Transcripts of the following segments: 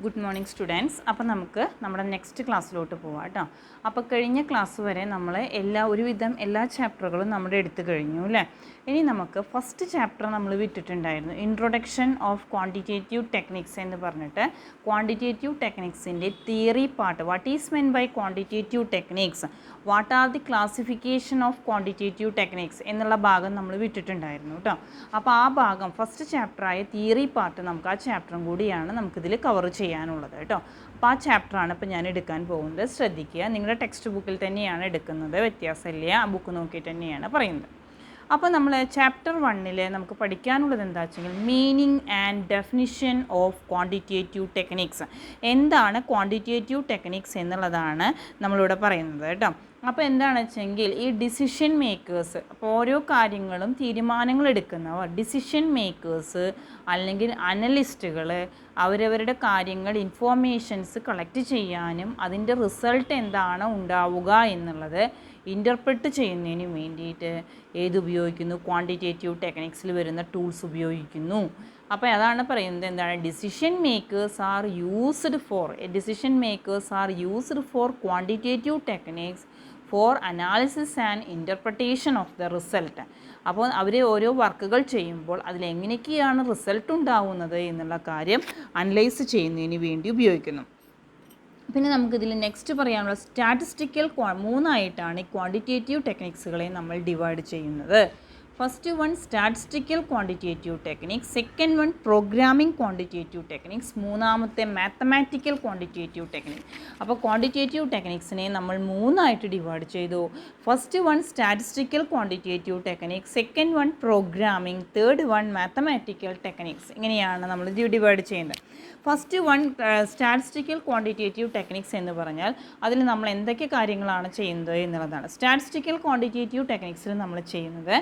Good morning students. അപ്പോൾ നമുക്ക് നമ്മുടെ നെക്സ്റ്റ് ക്ലാസ്സിലോട്ട് പോവാം കേട്ടോ. അപ്പോൾ കഴിഞ്ഞ ക്ലാസ് വരെ നമ്മൾ ഒരുവിധം എല്ലാ ചാപ്റ്ററുകളും നമ്മുടെ എടുത്തു കഴിഞ്ഞു അല്ലേ. ഇനി നമുക്ക് ഫസ്റ്റ് ചാപ്റ്റർ നമ്മൾ വിട്ടിട്ടുണ്ടായിരുന്നു, ഇൻട്രൊഡക്ഷൻ ഓഫ് ക്വാണ്ടിറ്റേറ്റീവ് ടെക്നിക്സ് എന്ന് പറഞ്ഞിട്ട്. ക്വാണ്ടിറ്റേറ്റീവ് ടെക്നിക്സിൻ്റെ theory part, what is meant by quantitative techniques, what are the classification of quantitative techniques എന്നുള്ള ഭാഗം നമ്മൾ വിട്ടിട്ടുണ്ടായിരുന്നു കേട്ടോ. അപ്പോൾ ആ ഭാഗം ഫസ്റ്റ് ചാപ്റ്ററായ തിയറി പാർട്ട് നമുക്ക് ആ ചാപ്റ്ററും കൂടിയാണ് നമുക്കിതിൽ കവർ ചെയ്യാനുള്ളത് കേട്ടോ. അപ്പോൾ ആ ചാപ്റ്ററാണ് ഇപ്പോൾ ഞാൻ എടുക്കാൻ പോകുന്നത്. ശ്രദ്ധിക്കുക, നിങ്ങളുടെ ടെക്സ്റ്റ് ബുക്കിൽ തന്നെയാണ് എടുക്കുന്നത്, വ്യത്യാസമില്ല, ആ ബുക്ക് നോക്കിയിട്ട് തന്നെയാണ് പറയുന്നത്. അപ്പോൾ നമ്മൾ ചാപ്റ്റർ 1 നമുക്ക് പഠിക്കാനുള്ളത് എന്താ വെച്ചെങ്കിൽ meaning and definition of quantitative techniques. എന്താണ് ക്വാണ്ടിറ്റേറ്റീവ് ടെക്നിക്സ് എന്നുള്ളതാണ് നമ്മളിവിടെ പറയുന്നത് കേട്ടോ. അപ്പോൾ എന്താണെന്ന് വെച്ചെങ്കിൽ ഈ ഡിസിഷൻ മേക്കേഴ്സ്, അപ്പോൾ ഓരോ കാര്യങ്ങളും തീരുമാനങ്ങൾ എടുക്കുന്നവർ, ഡിസിഷൻ മേക്കേഴ്സ് അല്ലെങ്കിൽ അനലിസ്റ്റുകൾ അവരവരുടെ കാര്യങ്ങൾ ഇൻഫോർമേഷൻസ് കളക്ട് ചെയ്യാനും അതിൻ്റെ റിസൾട്ട് എന്താണ് ഉണ്ടാവുക എന്നുള്ളത് ഇൻ്റർപ്രറ്റ് ചെയ്യുന്നതിന് വേണ്ടിയിട്ട് ഉപയോഗിക്കുന്നു, ക്വാണ്ടിറ്റേറ്റീവ് ടെക്നിക്സിൽ വരുന്ന ടൂൾസ് ഉപയോഗിക്കുന്നു. അപ്പോൾ അതാണ് പറയുന്നത്, എന്താണ് decision makers are used for quantitative techniques for analysis and interpretation of the result. അപ്പോൾ അവർ ഓരോ വർക്കുകൾ ചെയ്യുമ്പോൾ അതിലെങ്ങനെയൊക്കെയാണ് റിസൾട്ട് ഉണ്ടാവുന്നത് എന്നുള്ള കാര്യം അനലൈസ് ചെയ്യുന്നതിന് വേണ്ടി ഉപയോഗിക്കുന്നു. പിന്നെ നമുക്കിതിൽ നെക്സ്റ്റ് പറയാനുള്ള സ്റ്റാറ്റിസ്റ്റിക്കൽ 3 ഈ ക്വാണ്ടിറ്റേറ്റീവ് ടെക്നിക്സുകളെ നമ്മൾ ഡിവൈഡ് ചെയ്യുന്നത്. First one statistical quantitative techniques, second one programming quantitative techniques, മൂന്നാമത്തെ മാത്തമാറ്റിക്കൽ ക്വാണ്ടിറ്റേറ്റീവ് ടെക്നിക്സ്. അപ്പോൾ ക്വാണ്ടിറ്റേറ്റീവ് ടെക്നിക്സിനെ നമ്മൾ 3 ഡിവൈഡ് ചെയ്തു. First one statistical quantitative techniques, second one programming, third one mathematical techniques. ഇങ്ങനെയാണ് നമ്മൾ ഡിവൈഡ് ചെയ്യുന്നത്. First one statistical quantitative techniques എന്ന് പറഞ്ഞാൽ അതിൽ നമ്മൾ എന്തൊക്കെ കാര്യങ്ങളാണ് ചെയ്യുന്നത് എന്നുള്ളതാണ്. സ്റ്റാറ്റിസ്റ്റിക്കൽ ക്വാണ്ടിറ്റേറ്റീവ് ടെക്നിക്സിൽ നമ്മൾ ചെയ്യുന്നത്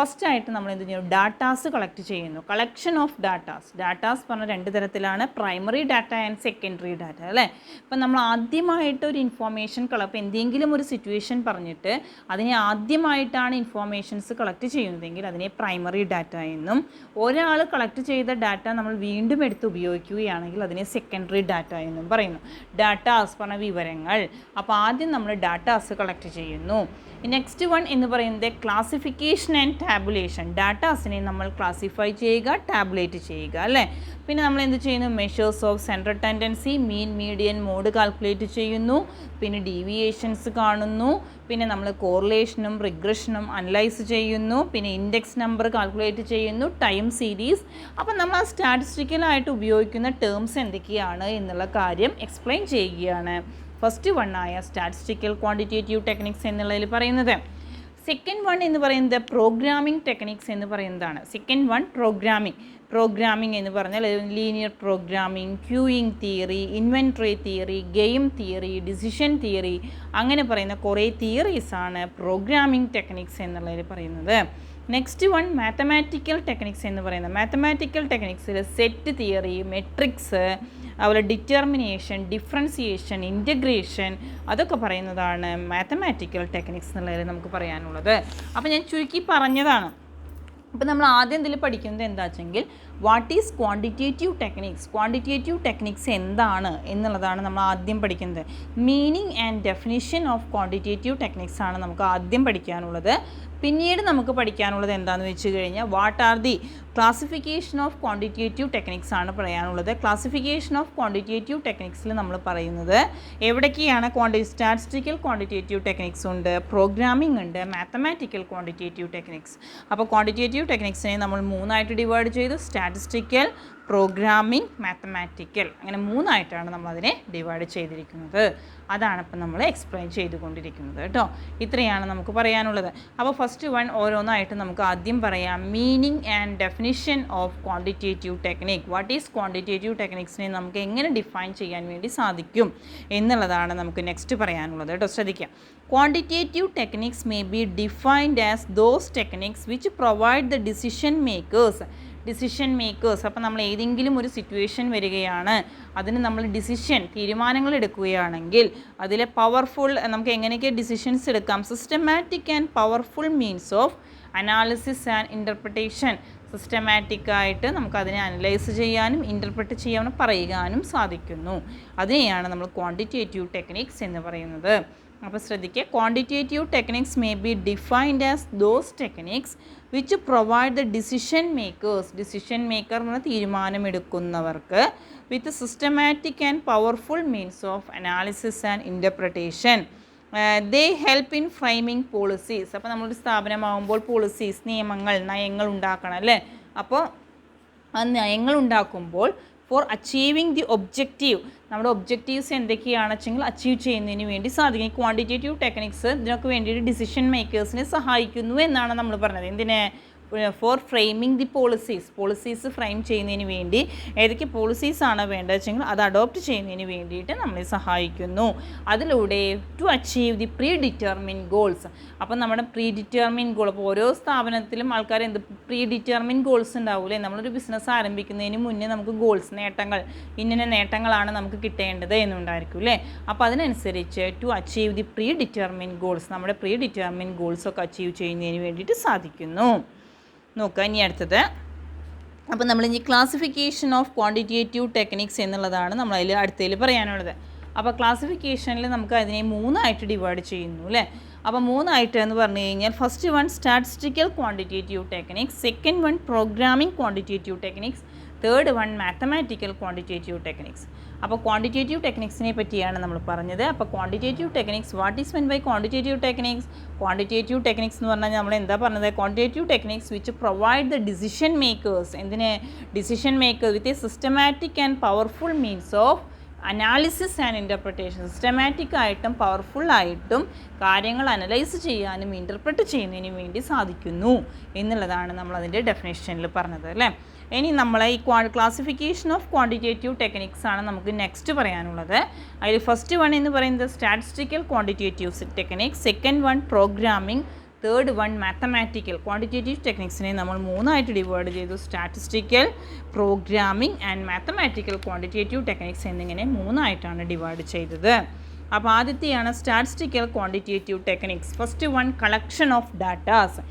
ഫസ്റ്റായിട്ട് നമ്മൾ എന്ത് ചെയ്യുന്നു, ഡാറ്റാസ് കളക്ട് ചെയ്യുന്നു. കളക്ഷൻ ഓഫ് ഡാറ്റാസ് പറഞ്ഞാൽ 2 തരത്തിലാണ്, primary data and secondary data അല്ലേ. ഇപ്പം നമ്മൾ ആദ്യമായിട്ട് ഒരു ഇൻഫോർമേഷൻ ഇപ്പം എന്തെങ്കിലും ഒരു സിറ്റുവേഷൻ പറഞ്ഞിട്ട് അതിനെ ആദ്യമായിട്ടാണ് ഇൻഫോർമേഷൻസ് കളക്ട് ചെയ്യുന്നതെങ്കിൽ അതിനെ പ്രൈമറി ഡാറ്റ എന്നും, ഒരാൾ കളക്ട് ചെയ്ത ഡാറ്റ നമ്മൾ വീണ്ടും എടുത്ത് ഉപയോഗിക്കുകയാണെങ്കിൽ അതിനെ സെക്കൻഡറി ഡാറ്റ എന്നും പറയുന്നു. ഡാറ്റാസ് പറഞ്ഞ വിവരങ്ങൾ. അപ്പോൾ ആദ്യം നമ്മൾ ഡാറ്റാസ് കളക്ട് ചെയ്യുന്നു. നെക്സ്റ്റ് വൺ എന്ന് പറയുന്നത് ക്ലാസിഫിക്കേഷൻ ആൻഡ് ടാബുലേഷൻ. ഡാറ്റാസിനെ നമ്മൾ ക്ലാസിഫൈ ചെയ്യുക, ടാബുലേറ്റ് ചെയ്യുക അല്ലേ. പിന്നെ നമ്മൾ എന്ത് ചെയ്യുന്നു, measures of central tendency, mean, median, mode calculate ചെയ്യുന്നു. പിന്നെ ഡീവിയേഷൻസ് കാണുന്നു. പിന്നെ നമ്മൾ കോറിലേഷനും റിഗ്രഷനും അനലൈസ് ചെയ്യുന്നു. പിന്നെ ഇൻഡെക്സ് നമ്പർ കാൽക്കുലേറ്റ് ചെയ്യുന്നു, ടൈം സീരീസ്. അപ്പം നമ്മൾ ആ സ്റ്റാറ്റിസ്റ്റിക്കലായിട്ട് ഉപയോഗിക്കുന്ന ടേംസ് എന്തൊക്കെയാണ് എന്നുള്ള കാര്യം എക്സ്പ്ലെയിൻ ചെയ്യുകയാണ് ഫസ്റ്റ് വണ്ണായ സ്റ്റാറ്റിസ്റ്റിക്കൽ ക്വാണ്ടിറ്റേറ്റീവ് ടെക്നിക്സ് എന്നുള്ളതിൽ പറയുന്നത്. സെക്കൻഡ് വൺ എന്ന് പറയുന്നത് പ്രോഗ്രാമിംഗ് ടെക്നിക്സ് എന്ന് പറയുന്നതാണ്. സെക്കൻഡ് വൺ പ്രോഗ്രാമിംഗ് എന്ന് പറഞ്ഞാൽ linear programming, queuing theory, inventory theory, game theory, decision theory, അങ്ങനെ പറയുന്ന കുറേ തിയറീസാണ് പ്രോഗ്രാമിംഗ് ടെക്നിക്സ് എന്നുള്ളതിൽ പറയുന്നത്. നെക്സ്റ്റ് വൺ മാത്തമാറ്റിക്കൽ ടെക്നിക്സ് എന്ന് പറയുന്നത്. മാത്തമാറ്റിക്കൽ ടെക്നിക്സിൽ സെറ്റ് തിയറി, മെട്രിക്സ്, അതുപോലെ ഡിറ്റർമിനേഷൻ, ഡിഫറൻസിയേഷൻ, ഇൻറ്റഗ്രേഷൻ, അതൊക്കെ പറയുന്നതാണ് മാത്തമാറ്റിക്കൽ ടെക്നിക്സ് എന്നുള്ളതിൽ നമുക്ക് പറയാനുള്ളത്. അപ്പോൾ ഞാൻ ചുരുക്കി പറഞ്ഞതാണ്. അപ്പോൾ നമ്മൾ ആദ്യം ഇതിൽ പഠിക്കുന്നത് എന്താ വെച്ചെങ്കിൽ വാട്ട് ഈസ് ക്വാണ്ടിറ്റേറ്റീവ് ടെക്നിക്സ് എന്താണ് എന്നുള്ളതാണ് നമ്മൾ ആദ്യം പഠിക്കുന്നത്. Meaning and definition of quantitative techniques ആണ് നമുക്ക് ആദ്യം പഠിക്കാനുള്ളത്. പിന്നീട് നമുക്ക് പഠിക്കാനുള്ളത് എന്താണെന്ന് വെച്ച് കഴിഞ്ഞാൽ what are the classification of quantitative techniques ആണ് പറയാനുള്ളത്. ക്ലാസിഫിക്കേഷൻ ഓഫ് ക്വാണ്ടിറ്റേറ്റീവ് ടെക്നിക്സിൽ നമ്മൾ പറയുന്നത് എവിടേക്കാണ്, സ്റ്റാറ്റിസ്റ്റിക്കൽ ക്വാണ്ടിറ്റേറ്റീവ് ടെക്നിക്സ് ഉണ്ട്, പ്രോഗ്രാമിംഗ് ഉണ്ട്, മാത്തമാറ്റിക്കൽ ക്വാണ്ടിറ്റേറ്റീവ് ടെക്നിക്സ്. അപ്പോൾ ക്വാണ്ടിറ്റേറ്റീവ് ടെക്നിക്സിനെ നമ്മൾ 3 ഡിവൈഡ് ചെയ്തു, സ്റ്റാറ്റിസ്റ്റിക്കൽ, പ്രോഗ്രാമിംഗ്, മാത്തമാറ്റിക്കൽ, അങ്ങനെ 3 നമ്മളതിനെ ഡിവൈഡ് ചെയ്തിരിക്കുന്നത്. അതാണ് ഇപ്പം നമ്മൾ എക്സ്പ്ലെയിൻ ചെയ്തുകൊണ്ടിരിക്കുന്നത് കേട്ടോ. ഇത്രയാണ് നമുക്ക് പറയാനുള്ളത്. അപ്പോൾ ഫസ്റ്റ് വൺ ഓരോന്നായിട്ട് നമുക്ക് ആദ്യം പറയാം. Meaning and definition of quantitative technique. What is quantitative ടെക്നിക്സിനെ നമുക്ക് എങ്ങനെ ഡിഫൈൻ ചെയ്യാൻ വേണ്ടി സാധിക്കും എന്നുള്ളതാണ് നമുക്ക് നെക്സ്റ്റ് പറയാനുള്ളത് കേട്ടോ. ശ്രദ്ധിക്കാം. Quantitative techniques may be defined as those techniques which provide the decision makers. അപ്പോൾ നമ്മൾ ഏതെങ്കിലും ഒരു സിറ്റുവേഷൻ വരികയാണ്, അതിന് നമ്മൾ തീരുമാനങ്ങൾ എടുക്കുകയാണെങ്കിൽ അതിലെ പവർഫുൾ, നമുക്ക് എങ്ങനെയൊക്കെ ഡിസിഷൻസ് എടുക്കാം, systematic and powerful means of analysis and interpretation, സിസ്റ്റമാറ്റിക്കായിട്ട് നമുക്കതിനെ അനലൈസ് ചെയ്യാനും ഇൻ്റർപ്രിറ്റ് ചെയ്യാനും പറയാനും സാധിക്കുന്നു. അതിനെയാണ് നമ്മൾ ക്വാണ്ടിറ്റേറ്റീവ് ടെക്നിക്സ് എന്ന് പറയുന്നത്. അപ്പോൾ ശ്രദ്ധിക്കുക, quantitative techniques may be defined as those techniques which provide the decision makers, decision maker എന്ന തീരുമാനമെടുക്കുന്നവർക്ക് with systematic and powerful means of analysis and interpretation. They help in framing policies. അപ്പോൾ നമ്മളൊരു സ്ഥാപനമാകുമ്പോൾ policies, നയങ്ങൾ ഉണ്ടാക്കണം അല്ലേ. അപ്പോൾ ആ നയങ്ങൾ ഉണ്ടാക്കുമ്പോൾ ഫോർ അച്ചീവിങ് ദി ഒബ്ജക്റ്റീവ്, നമ്മുടെ ഒബ്ജക്റ്റീവ്സ് എന്തൊക്കെയാണെന്ന് വെച്ചെങ്കിൽ അച്ചീവ് ചെയ്യുന്നതിന് വേണ്ടി സാധിക്കും. ഈ ക്വാണ്ടിറ്റേറ്റീവ് ടെക്നിക്സ് ഇതിനൊക്കെ വേണ്ടിയിട്ട് ഡിസിഷൻ മേക്കേഴ്സിനെ സഹായിക്കുന്നു എന്നാണ് നമ്മൾ പറഞ്ഞത്. എന്തിനെ? For framing the policies frame ചെയ്യുന്നതിന് വേണ്ടി ഏതൊക്കെ പോളിസീസാണ് വേണ്ടത് വെച്ചെങ്കിൽ അത് അഡോപ്റ്റ് ചെയ്യുന്നതിന് വേണ്ടിയിട്ട് നമ്മളെ സഹായിക്കുന്നു. അതിലൂടെ to achieve the predetermine goals. അപ്പം നമ്മുടെ പ്രീ ഡിറ്റർമിൻ ഗോൾ, അപ്പോൾ ഓരോ സ്ഥാപനത്തിലും ആൾക്കാർ പ്രീ ഡിറ്റർമിൻ ഗോൾസ് ഉണ്ടാവില്ലേ. നമ്മളൊരു ബിസിനസ് ആരംഭിക്കുന്നതിന് മുന്നേ നമുക്ക് ഗോൾസ്, നേട്ടങ്ങൾ, ഇന്ന നേട്ടങ്ങളാണ് നമുക്ക് കിട്ടേണ്ടത് എന്നുണ്ടായിരിക്കും അല്ലേ. അപ്പോൾ അതിനനുസരിച്ച് to achieve the predetermine goals, നമ്മുടെ പ്രീ ഡിറ്റർമിൻ ഗോൾസൊക്കെ അച്ചീവ് ചെയ്യുന്നതിന് വേണ്ടിയിട്ട് സാധിക്കുന്നു. നോക്കുക ഇനി അടുത്തത്. അപ്പോൾ നമ്മൾ ഇനി ക്ലാസിഫിക്കേഷൻ ഓഫ് ക്വാണ്ടിറ്റേറ്റീവ് ടെക്നിക്സ് എന്നുള്ളതാണ് നമ്മളതിൽ അടുത്തതിൽ പറയാനുള്ളത്. അപ്പോൾ ക്ലാസിഫിക്കേഷനിൽ നമുക്ക് അതിനെ 3 ഡിവൈഡ് ചെയ്യുന്നു അല്ലേ. അപ്പോൾ 3 എന്ന് പറഞ്ഞു കഴിഞ്ഞാൽ first one statistical quantitative techniques, second one programming quantitative techniques, third one mathematical quantitative techniques. അപ്പോൾ ക്വാണ്ടിറ്റേറ്റീവ് ടെക്നിക്സിനെ പറ്റിയാണ് നമ്മൾ പറഞ്ഞത്. അപ്പോൾ quantitative techniques, what is meant by quantitative techniques? Quantitative techniques എന്ന് പറഞ്ഞാൽ നമ്മൾ എന്താ പറഞ്ഞത്? Quantitative techniques which provide the decision makers, എന്തിന്? Decision makers with a systematic and powerful means of analysis and interpretation. സിസ്റ്റമാറ്റിക്കായിട്ടും പവർഫുള്ളായിട്ടും കാര്യങ്ങൾ അനലൈസ് ചെയ്യാനും ഇൻ്റർപ്രിറ്റ് ചെയ്യുന്നതിന് വേണ്ടി സാധിക്കുന്നു എന്നുള്ളതാണ് നമ്മളതിൻ്റെ ഡെഫിനേഷനിൽ പറഞ്ഞത് അല്ലേ. ഇനി നമ്മളെ ഈ ക്ലാസിഫിക്കേഷൻ ഓഫ് ക്വാണ്ടിറ്റേറ്റീവ് ടെക്നിക്സ് ആണ് നമുക്ക് നെക്സ്റ്റ് പറയാനുള്ളത്. അതിൽ ഫസ്റ്റ് വൺ എന്ന് പറയുന്നത് statistical quantitative techniques, second one programming, third one mathematical. Quantitative ടെക്നിക്സിനെ നമ്മൾ 3 ഡിവൈഡ് ചെയ്തു. Statistical, programming and mathematical quantitative techniques എന്നിങ്ങനെ 3 ഡിവൈഡ് ചെയ്തത്. അപ്പോൾ ആദ്യത്തെയാണ് statistical quantitative techniques. First one collection of datas.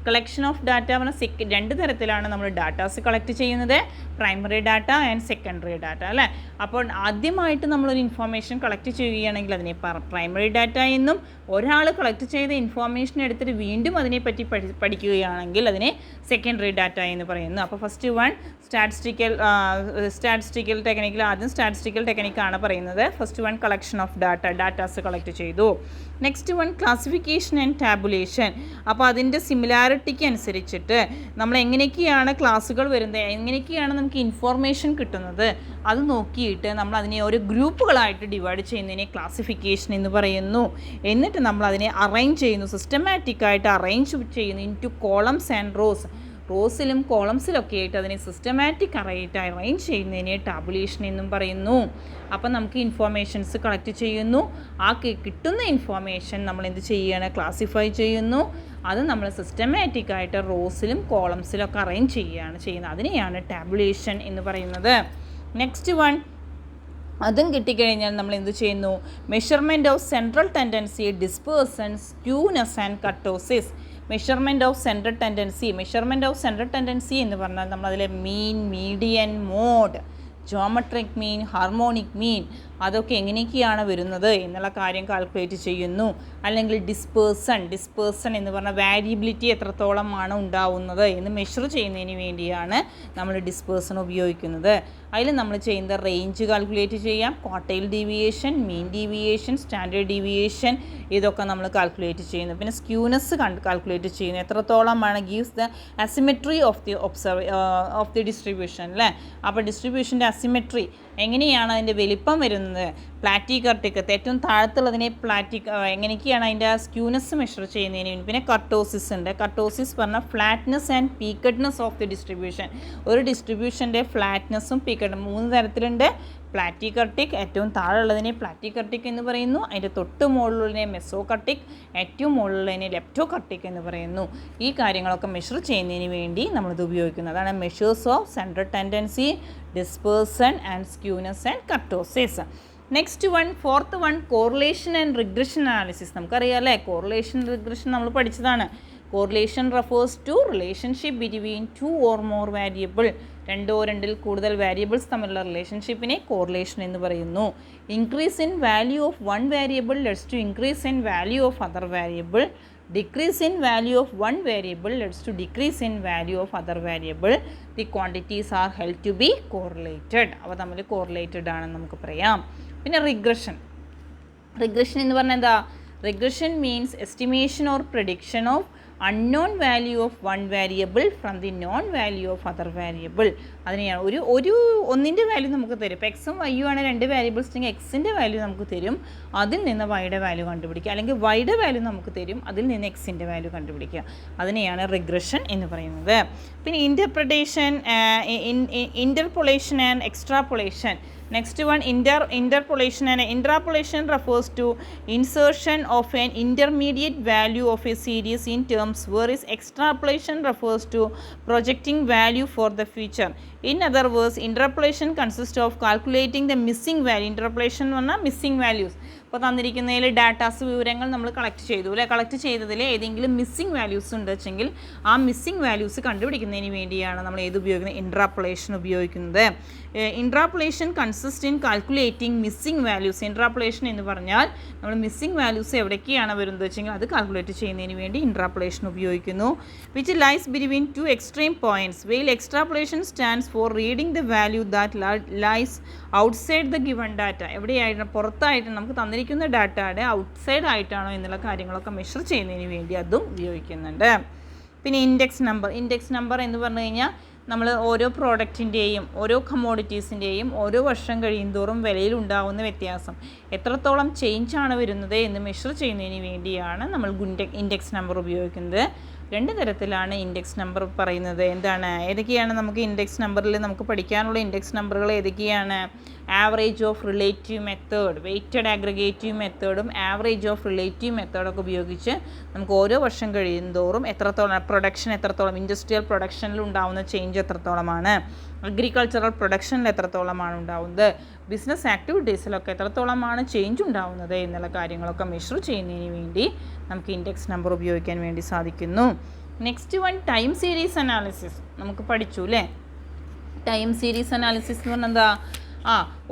Collection of data പറഞ്ഞാൽ 2 തരത്തിലാണ് നമ്മൾ ഡാറ്റാസ് കളക്ട് ചെയ്യുന്നത്, primary data and secondary data അല്ലേ. അപ്പോൾ ആദ്യമായിട്ട് നമ്മളൊരു ഇൻഫോർമേഷൻ കളക്ട് ചെയ്യുകയാണെങ്കിൽ അതിനെ പ്രൈമറി ഡാറ്റ എന്നും, ഒരാൾ കളക്ട് ചെയ്ത ഇൻഫോർമേഷൻ എടുത്തിട്ട് വീണ്ടും അതിനെപ്പറ്റി പഠിക്കുകയാണെങ്കിൽ അതിനെ സെക്കൻഡറി ഡാറ്റ എന്ന് പറയുന്നു. അപ്പോൾ ഫസ്റ്റ് വൺ സ്റ്റാറ്റിസ്റ്റിക്കൽ ടെക്നിക്കിൽ ആദ്യം സ്റ്റാറ്റിസ്റ്റിക്കൽ ടെക്നിക്കാണ് പറയുന്നത്. First one collection of datas collect ചെയ്തു. Next one classification and tabulation. അപ്പോൾ അതിൻ്റെ സിമിലാരിറ്റിക്ക് അനുസരിച്ചിട്ട് നമ്മൾ എങ്ങനെയൊക്കെയാണ് ക്ലാസ്സുകൾ വരുന്നത്, എങ്ങനെയൊക്കെയാണ് നമുക്ക് ഇൻഫോർമേഷൻ കിട്ടുന്നത്, അത് നോക്കിയിട്ട് നമ്മൾ അതിനെ ഓരോ ഗ്രൂപ്പുകളായിട്ട് ഡിവൈഡ് ചെയ്യുന്നതിനെ ക്ലാസിഫിക്കേഷൻ എന്ന് പറയുന്നു. എന്നിട്ട് നമ്മൾ അതിനെ അറേഞ്ച് ചെയ്യുന്നു, സിസ്റ്റമാറ്റിക്കായിട്ട് അറേഞ്ച് ചെയ്യുന്നു ഇൻ ടു കോളംസ് ആൻഡ് റോസിലും കോളംസിലൊക്കെ ആയിട്ട് അതിനെ സിസ്റ്റമാറ്റിക് ആയിട്ട് അറേഞ്ച് ചെയ്യുന്നതിനെ ടാബുലേഷൻ എന്നും പറയുന്നു. അപ്പം നമുക്ക് ഇൻഫോർമേഷൻസ് കളക്ട് ചെയ്യുന്നു, ആ കിട്ടുന്ന ഇൻഫോർമേഷൻ നമ്മൾ എന്ത് ചെയ്യുകയാണ്? ക്ലാസിഫൈ ചെയ്യുന്നു. അത് നമ്മൾ സിസ്റ്റമാറ്റിക്കായിട്ട് റോസിലും കോളംസിലൊക്കെ അറേഞ്ച് ചെയ്യുന്നത്. അതിനെയാണ് ടാബുലേഷൻ എന്ന് പറയുന്നത്. നെക്സ്റ്റ് വൺ, അതും കിട്ടിക്കഴിഞ്ഞാൽ നമ്മൾ എന്ത് ചെയ്യുന്നു? Measurement of central tendency, dispersion, skewness and kurtosis. Measurement of central tendency എന്ന് പറഞ്ഞാൽ നമ്മളതിലെ mean, median, mode, geometric mean, harmonic mean, അതൊക്കെ എങ്ങനെയൊക്കെയാണ് വരുന്നത് എന്നുള്ള കാര്യം കാൽക്കുലേറ്റ് ചെയ്യുന്നു. അല്ലെങ്കിൽ ഡിസ്പേഴ്സൺ എന്ന് പറഞ്ഞാൽ വാരിയബിലിറ്റി എത്രത്തോളമാണ് ഉണ്ടാവുന്നത് എന്ന് മെഷർ ചെയ്യുന്നതിന് വേണ്ടിയാണ് നമ്മൾ ഡിസ്പേഴ്സൺ ഉപയോഗിക്കുന്നത്. അതിൽ നമ്മൾ ചെയ്യുന്ന റേഞ്ച് കാൽക്കുലേറ്റ് ചെയ്യാം, quartile deviation, mean deviation, standard deviation, ഇതൊക്കെ നമ്മൾ കാൽക്കുലേറ്റ് ചെയ്യുന്നു. പിന്നെ സ്ക്യൂനെസ് കാൽക്കുലേറ്റ് ചെയ്യുന്നു, എത്രത്തോളമാണ് gives the asymmetry of the distribution അല്ലേ. അപ്പോൾ ഡിസ്ട്രിബ്യൂഷൻ്റെ അസിമെട്രി എങ്ങനെയാണ് അതിൻ്റെ വലിപ്പം വരുന്നത്, പ്ലാറ്റിക്കർട്ടിക് ഏറ്റവും താഴത്തുള്ളതിനെ എങ്ങനെയൊക്കെയാണ് അതിൻ്റെ സ്ക്യൂനെസ് മെഷർ ചെയ്യുന്നതിന് വേണ്ടി. പിന്നെ കർട്ടോസിസ് ഉണ്ട്. കർട്ടോസിസ് പറഞ്ഞാൽ flatness and peakedness of the distribution. ഒരു ഡിസ്ട്രിബ്യൂഷൻ്റെ ഫ്ലാറ്റ്നെസ്സും പീക്കഡും 3 തരത്തിലുണ്ട്. പ്ലാറ്റിക്കർട്ടിക്, ഏറ്റവും താഴെയുള്ളതിനെ പ്ലാറ്റിക്കർട്ടിക് എന്ന് പറയുന്നു. അതിൻ്റെ തൊട്ട് മുകളിലുള്ളതിനെ മെസോകർട്ടിക്, ഏറ്റവും മുകളിലുള്ളതിനെ ലെപ്റ്റോകർട്ടിക് എന്ന് പറയുന്നു. ഈ കാര്യങ്ങളൊക്കെ മെഷർ ചെയ്യുന്നതിന് വേണ്ടി നമ്മളിത് ഉപയോഗിക്കുന്നത്. അതാണ് measures of central tendency, dispersion and skewness and kurtosis. Next one, fourth one, correlation and regression analysis. നമുക്കറിയാം അല്ലേ, കോറിലേഷൻ റിഗ്രഷൻ നമ്മൾ പഠിച്ചതാണ്. Correlation refers to relationship between two or more variable, രണ്ടോ രണ്ടിൽ കൂടുതൽ വാരിയബിൾസ് തമ്മിലുള്ള റിലേഷൻഷിപ്പിനെ കോറിലേഷൻ എന്ന് പറയുന്നു. Increase in value of one variable leads to increase in value of other variable. Decrease in value of one variable leads to decrease in value of other variable. The quantities are held to be correlated. അവ തമ്മിൽ correlated ആണെന്ന് നമുക്ക് പറയാം. പിന്നെ regression എന്ന് പറഞ്ഞാൽ എന്താ? Regression means estimation or prediction of unknown value of one variable from the known value of other variable. അതിനെയാണ് ഒന്നിൻ്റെ വാല്യൂ നമുക്ക് തരും. ഇപ്പോൾ എക്സും വൈയും ആണ് രണ്ട് വാരിയബിൾസ് ഉണ്ടെങ്കിൽ എക്സിൻ്റെ വാല്യൂ നമുക്ക് തരും, അതിൽ നിന്ന് വൈയുടെ വാല്യൂ കണ്ടുപിടിക്കുക. അല്ലെങ്കിൽ വൈയുടെ വാല്യൂ നമുക്ക് തരും, അതിൽ നിന്ന് എക്സിൻ്റെ വാല്യൂ കണ്ടുപിടിക്കുക. അതിനെയാണ് റിഗ്രഷൻ എന്ന് പറയുന്നത്. പിന്നെ interpolation and extrapolation. Next one, interpolation and interpolation refers to insertion of an intermediate value of a series in terms, whereas extrapolation refers to projecting value for the future. In other words, interpolation consists of calculating the missing value. Interpolation എന്ന് പറഞ്ഞാൽ missing values. ഇപ്പോൾ തന്നിരിക്കുന്നതിൽ datas വിവരങ്ങൾ നമ്മൾ collect ചെയ്തു അല്ലേ, collect ചെയ്തതിൽ ഏതെങ്കിലും missing values ഉണ്ടെങ്കിൽ ആ മിസ്സിംഗ് വാല്യൂസ് കണ്ടുപിടിക്കുന്നതിന് വേണ്ടിയാണ് നമ്മൾ ഏത് ഉപയോഗിക്കുന്നത്? ഇൻട്രാപ്പൊളേഷൻ ഉപയോഗിക്കുന്നത്. Interpolation consist in calculating missing values. Interpolation എന്ന് പറഞ്ഞാൽ നമ്മൾ മിസ്സിംഗ് വാല്യൂസ് എവിടേക്കാണ് വരുന്നത് വെച്ചെങ്കിൽ അത് കാൽക്കുലേറ്റ് ചെയ്യുന്നതിന് വേണ്ടി ഇൻട്രാപ്പൊളേഷൻ ഉപയോഗിക്കുന്നു. Which lies between two extreme points. While extrapolation stands for reading the value that lies outside the given data. എവിടെയായിട്ട് പുറത്തായിട്ട് നമുക്ക് തന്നിരിക്കുന്ന ഡാറ്റയുടെ ഔട്ട്സൈഡ് ആയിട്ടാണോ എന്നുള്ള കാര്യങ്ങളൊക്കെ മെഷർ ചെയ്യുന്നതിന് വേണ്ടി അതും ഉപയോഗിക്കുന്നുണ്ട്. പിന്നെ ഇൻഡെക്സ് നമ്പർ എന്ന് പറഞ്ഞു കഴിഞ്ഞാൽ നമ്മൾ ഓരോ പ്രോഡക്റ്റിൻ്റെയും ഓരോ കമ്മോഡിറ്റീസിൻ്റെയും ഓരോ വർഷം കഴിയുന്തോറും വിലയിൽ ഉണ്ടാകുന്ന വ്യത്യാസം എത്രത്തോളം ചേഞ്ചാണ് വരുന്നത് എന്ന് മെഷർ ചെയ്യുന്നതിന് വേണ്ടിയാണ് നമ്മൾ ഇൻഡെക്സ് നമ്പർ ഉപയോഗിക്കുന്നത്. രണ്ട് തരത്തിലാണ് ഇൻഡെക്സ് നമ്പർ പറയുന്നത്. ഏതൊക്കെയാണ് നമുക്ക് ഇൻഡെക്സ് നമ്പറിൽ നമുക്ക് പഠിക്കാനുള്ള ഇൻഡെക്സ് നമ്പറുകൾ ഏതൊക്കെയാണ്? Average of relative method, weighted aggregative മെത്തേഡും ആവറേജ് ഓഫ് റിലേറ്റീവ് മെത്തേഡൊക്കെ ഉപയോഗിച്ച് നമുക്ക് ഓരോ വർഷം കഴിയുന്തോറും എത്രത്തോളം പ്രൊഡക്ഷൻ എത്രത്തോളം ഇൻഡസ്ട്രിയൽ പ്രൊഡക്ഷനിൽ ഉണ്ടാകുന്ന ചേഞ്ച് എത്രത്തോളമാണ്, അഗ്രികൾച്ചറൽ പ്രൊഡക്ഷനിൽ എത്രത്തോളമാണ് ഉണ്ടാകുന്നത്, ബിസിനസ് ആക്ടിവിറ്റീസിലൊക്കെ എത്രത്തോളമാണ് ചേഞ്ച് ഉണ്ടാകുന്നത് എന്നുള്ള കാര്യങ്ങളൊക്കെ മെഷർ ചെയ്യുന്നതിന് വേണ്ടി നമുക്ക് ഇൻഡെക്സ് നമ്പർ ഉപയോഗിക്കാൻ വേണ്ടി സാധിക്കുന്നു. Next one, time series analysis. നമുക്ക് പഠിച്ചു അല്ലേ? ടൈം സീരീസ് അനാലിസിസ് എന്ന് പറഞ്ഞാൽ എന്താ?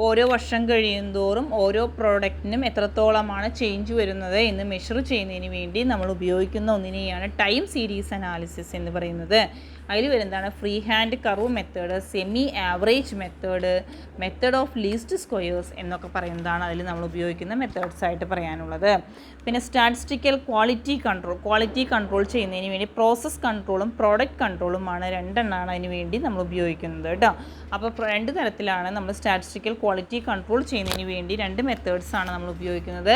ഓരോ വർഷം കഴിയുന്തോറും ഓരോ പ്രോഡക്റ്റിനും എത്രത്തോളമാണ് ചേഞ്ച് വരുന്നത് എന്ന് മെഷർ ചെയ്യുന്നതിന് വേണ്ടി നമ്മൾ ഉപയോഗിക്കുന്ന ഒന്നിനെയാണ് ടൈം സീരീസ് അനാലിസിസ് എന്ന് പറയുന്നത്. അതിൽ വരുന്നതാണ് free hand curve method, semi average method of least squares എന്നൊക്കെ പറയുന്നതാണ് അതിൽ നമ്മൾ ഉപയോഗിക്കുന്ന മെത്തേഡ്സ് ആയിട്ട് പറയാനുള്ളത്. പിന്നെ സ്റ്റാറ്റിസ്റ്റിക്കൽ ക്വാളിറ്റി കൺട്രോൾ ചെയ്യുന്നതിന് വേണ്ടി പ്രോസസ് കൺട്രോളും പ്രോഡക്റ്റ് കൺട്രോളുമാണ് രണ്ടെണ്ണമാണ് അതിന് വേണ്ടി നമ്മൾ ഉപയോഗിക്കുന്നത് കേട്ടോ. അപ്പോൾ രണ്ട് തരത്തിലാണ് നമ്മൾ സ്റ്റാറ്റിസ്റ്റിക്കൽ ക്വാളിറ്റി കൺട്രോൾ ചെയ്യുന്നതിന് വേണ്ടി രണ്ട് മെത്തേഡ്സാണ് നമ്മൾ ഉപയോഗിക്കുന്നത്.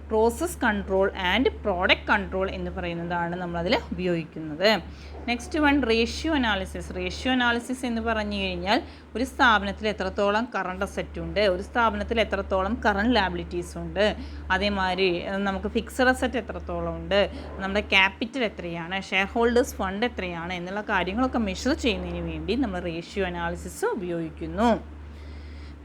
Process control and product control എന്ന് പറയുന്നതാണ് നമ്മളതിൽ ഉപയോഗിക്കുന്നത്. നെക്സ്റ്റ് വൺ, റേഷ്യോ അനാലിസിസ് എന്ന് പറഞ്ഞു കഴിഞ്ഞാൽ ഒരു സ്ഥാപനത്തിൽ എത്രത്തോളം കറണ്ട് അസറ്റ് ഉണ്ട്, ഒരു സ്ഥാപനത്തിൽ എത്രത്തോളം കറണ്ട് ലാബിലിറ്റീസ് ഉണ്ട്, അതേമാതിരി നമുക്ക് ഫിക്സഡ് അസറ്റ് എത്രത്തോളം ഉണ്ട്, നമ്മുടെ ക്യാപിറ്റൽ എത്രയാണ്, ഷെയർ ഹോൾഡേഴ്സ് ഫണ്ട് എത്രയാണ് എന്നുള്ള കാര്യങ്ങളൊക്കെ മെഷർ ചെയ്യുന്നതിന് വേണ്ടി നമ്മൾ റേഷ്യോ അനാലിസിസ് ഉപയോഗിക്കുന്നു.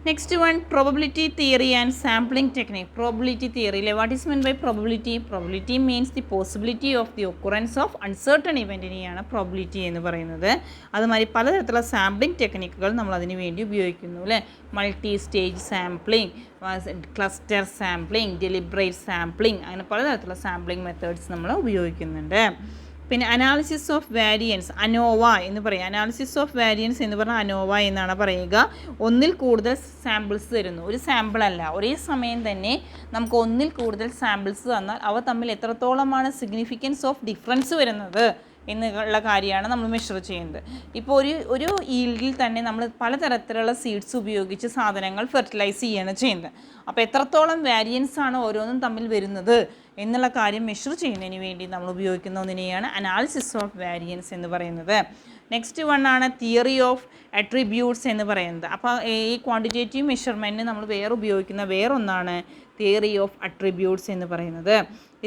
Next one, probability theory and sampling technique. Probability theory. What is meant by probability? Probability means the possibility of the occurrence of uncertain event. ഇനിയാണ് probability എന്ന് പറയുന്നത്. അതുമാതിരി പലതരത്തിലുള്ള സാമ്പിളിംഗ് ടെക്നിക്കുകൾ നമ്മൾ അതിന് വേണ്ടി ഉപയോഗിക്കുന്നു അല്ലേ? Multi stage sampling, cluster sampling, deliberate sampling, അങ്ങനെ പലതരത്തിലുള്ള സാമ്പിളിംഗ് മെത്തേഡ്സ് നമ്മൾ ഉപയോഗിക്കുന്നുണ്ട്. പിന്നെ അനാലിസിസ് ഓഫ് വാരിയൻസ്, അനോവ എന്ന് പറയും. അനാലിസിസ് ഓഫ് വാരിയൻസ് എന്ന് പറഞ്ഞാൽ അനോവ എന്നാണ് പറയുക. ഒന്നിൽ കൂടുതൽ സാമ്പിൾസ് തരുന്നു, ഒരു സാമ്പിളല്ല, ഒരേ സമയം തന്നെ നമുക്ക് ഒന്നിൽ കൂടുതൽ സാമ്പിൾസ് തന്നാൽ അവ തമ്മിൽ എത്രത്തോളമാണ് സിഗ്നിഫിക്കൻസ് ഓഫ് ഡിഫറൻസ് വരുന്നത് എന്നുള്ള കാര്യമാണ് നമ്മൾ മെഷർ ചെയ്യുന്നത്. ഇപ്പോൾ ഒരു ഈൽഡിൽ തന്നെ നമ്മൾ പലതരത്തിലുള്ള സീഡ്സ് ഉപയോഗിച്ച് സാധനങ്ങൾ ഫെർട്ടിലൈസ് ചെയ്യാണ് ചെയ്യുന്നത്. അപ്പോൾ എത്രത്തോളം വാരിയൻസ് ആണ് ഓരോന്നും തമ്മിൽ വരുന്നത് എന്നുള്ള കാര്യം മെഷർ ചെയ്യുന്നതിന് വേണ്ടി നമ്മൾ ഉപയോഗിക്കുന്ന ഒന്നിനെയാണ് അനാലിസിസ് ഓഫ് വാരിയൻസ് എന്ന് പറയുന്നത്. നെക്സ്റ്റ് വൺ ആണ് തിയറി ഓഫ് അട്രിബ്യൂട്ട്സ് എന്ന് പറയുന്നത്. അപ്പോൾ ഈ ക്വാണ്ടിറ്റേറ്റീവ് മെഷർമെൻറ്റിന് നമ്മൾ ഉപയോഗിക്കുന്ന വേറൊന്നാണ് തിയറി ഓഫ് അട്രിബ്യൂട്ട്സ് എന്ന് പറയുന്നത്.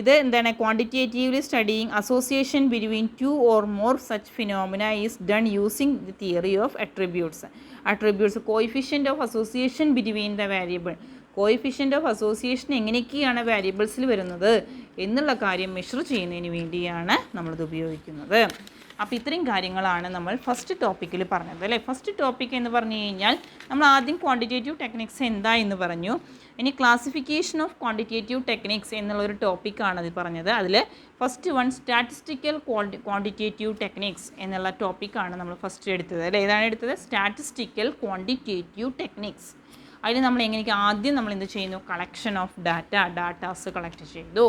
ഇത് എന്താണ്? Quantitatively studying association between two or more such phenomena is done using the theory of attributes. Coefficient of association between the variable. Coefficient of association എങ്ങനെയൊക്കെയാണ് വാരിയബിൾസിൽ വരുന്നത് എന്നുള്ള കാര്യം മെഷർ ചെയ്യുന്നതിന് വേണ്ടിയാണ് നമ്മളിത് ഉപയോഗിക്കുന്നത്. അപ്പോൾ ഇത്രയും കാര്യങ്ങളാണ് നമ്മൾ ഫസ്റ്റ് ടോപ്പിക്കിൽ പറഞ്ഞത് അല്ലേ. ഫസ്റ്റ് ടോപ്പിക് എന്ന് പറഞ്ഞു കഴിഞ്ഞാൽ നമ്മൾ ആദ്യം ക്വാണ്ടിറ്റേറ്റീവ് ടെക്നിക്സ് എന്താ എന്ന് പറഞ്ഞു. ഇനി ക്ലാസിഫിക്കേഷൻ ഓഫ് ക്വാണ്ടിറ്റേറ്റീവ് ടെക്നിക്സ് എന്നുള്ളൊരു ടോപ്പിക്കാണ് അത് പറഞ്ഞത്. അതിൽ first one statistical quantitative techniques എന്നുള്ള ടോപ്പിക്കാണ് നമ്മൾ ഫസ്റ്റ് എടുത്തത് അല്ലേ. ഏതാണ് എടുത്തത്? Statistical quantitative techniques. അതിൽ നമ്മൾ എങ്ങനെയൊക്കെ ആദ്യം നമ്മൾ എന്ത് ചെയ്യുന്നു? കളക്ഷൻ ഓഫ് ഡാറ്റാസ് കളക്ട് ചെയ്തു.